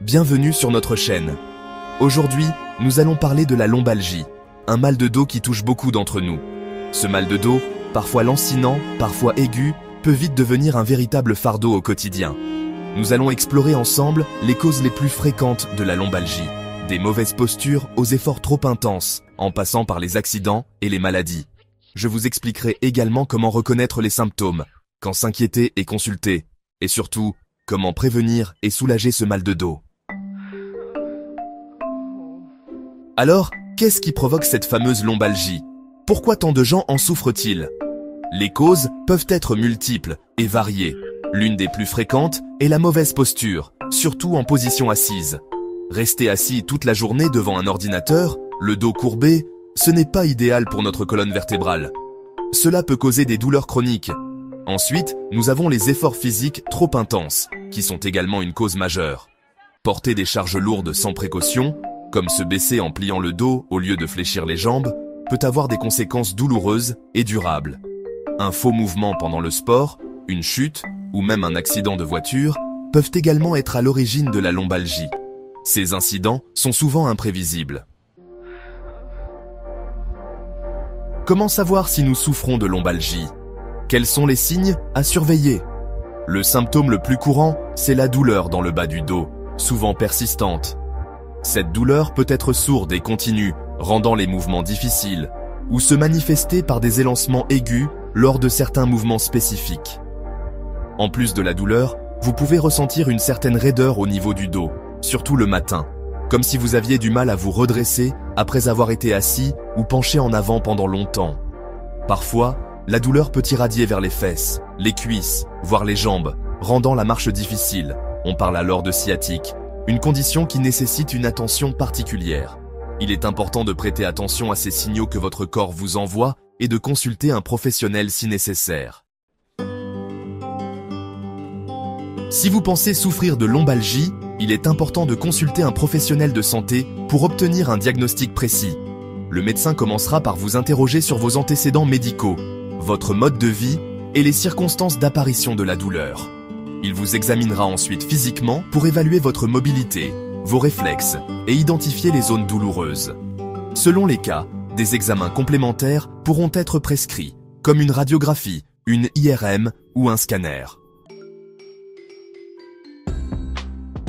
Bienvenue sur notre chaîne. Aujourd'hui, nous allons parler de la lombalgie, un mal de dos qui touche beaucoup d'entre nous. Ce mal de dos, parfois lancinant, parfois aigu, peut vite devenir un véritable fardeau au quotidien. Nous allons explorer ensemble les causes les plus fréquentes de la lombalgie, des mauvaises postures aux efforts trop intenses, en passant par les accidents et les maladies. Je vous expliquerai également comment reconnaître les symptômes, quand s'inquiéter et consulter, et surtout, comment prévenir et soulager ce mal de dos. Alors, qu'est-ce qui provoque cette fameuse lombalgie? Pourquoi tant de gens en souffrent-ils? Les causes peuvent être multiples et variées. L'une des plus fréquentes est la mauvaise posture, surtout en position assise. Rester assis toute la journée devant un ordinateur, le dos courbé, ce n'est pas idéal pour notre colonne vertébrale. Cela peut causer des douleurs chroniques. Ensuite, nous avons les efforts physiques trop intenses, qui sont également une cause majeure. Porter des charges lourdes sans précaution, comme se baisser en pliant le dos au lieu de fléchir les jambes, peut avoir des conséquences douloureuses et durables. Un faux mouvement pendant le sport, une chute ou même un accident de voiture peuvent également être à l'origine de la lombalgie. Ces incidents sont souvent imprévisibles. Comment savoir si nous souffrons de lombalgie? Quels sont les signes à surveiller? Le symptôme le plus courant, c'est la douleur dans le bas du dos, souvent persistante. Cette douleur peut être sourde et continue, rendant les mouvements difficiles, ou se manifester par des élancements aigus lors de certains mouvements spécifiques. En plus de la douleur, vous pouvez ressentir une certaine raideur au niveau du dos, surtout le matin, comme si vous aviez du mal à vous redresser après avoir été assis ou penché en avant pendant longtemps. Parfois, la douleur peut irradier vers les fesses, les cuisses, voire les jambes, rendant la marche difficile. On parle alors de sciatique, une condition qui nécessite une attention particulière. Il est important de prêter attention à ces signaux que votre corps vous envoie et de consulter un professionnel si nécessaire. Si vous pensez souffrir de lombalgie, il est important de consulter un professionnel de santé pour obtenir un diagnostic précis. Le médecin commencera par vous interroger sur vos antécédents médicaux, votre mode de vie et les circonstances d'apparition de la douleur. Il vous examinera ensuite physiquement pour évaluer votre mobilité, vos réflexes et identifier les zones douloureuses. Selon les cas, des examens complémentaires pourront être prescrits, comme une radiographie, une IRM ou un scanner.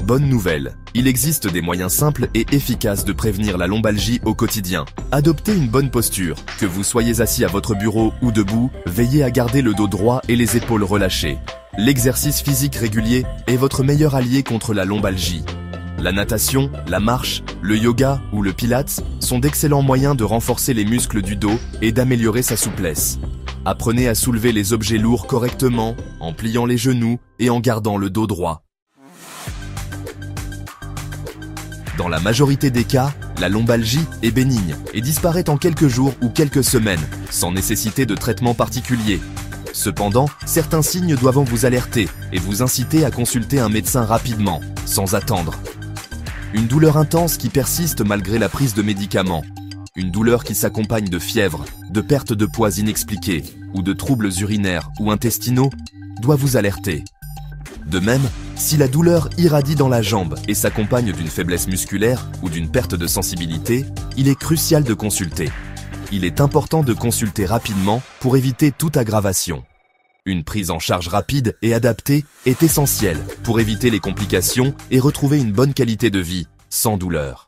Bonne nouvelle, il existe des moyens simples et efficaces de prévenir la lombalgie au quotidien. Adoptez une bonne posture, que vous soyez assis à votre bureau ou debout, veillez à garder le dos droit et les épaules relâchées. L'exercice physique régulier est votre meilleur allié contre la lombalgie. La natation, la marche, le yoga ou le pilates sont d'excellents moyens de renforcer les muscles du dos et d'améliorer sa souplesse. Apprenez à soulever les objets lourds correctement, en pliant les genoux et en gardant le dos droit. Dans la majorité des cas, la lombalgie est bénigne et disparaît en quelques jours ou quelques semaines, sans nécessité de traitement particulier. Cependant, certains signes doivent vous alerter et vous inciter à consulter un médecin rapidement, sans attendre. Une douleur intense qui persiste malgré la prise de médicaments. Une douleur qui s'accompagne de fièvre, de perte de poids inexpliquée ou de troubles urinaires ou intestinaux doit vous alerter. De même, si la douleur irradie dans la jambe et s'accompagne d'une faiblesse musculaire ou d'une perte de sensibilité, il est crucial de consulter. Il est important de consulter rapidement pour éviter toute aggravation. Une prise en charge rapide et adaptée est essentielle pour éviter les complications et retrouver une bonne qualité de vie, sans douleur.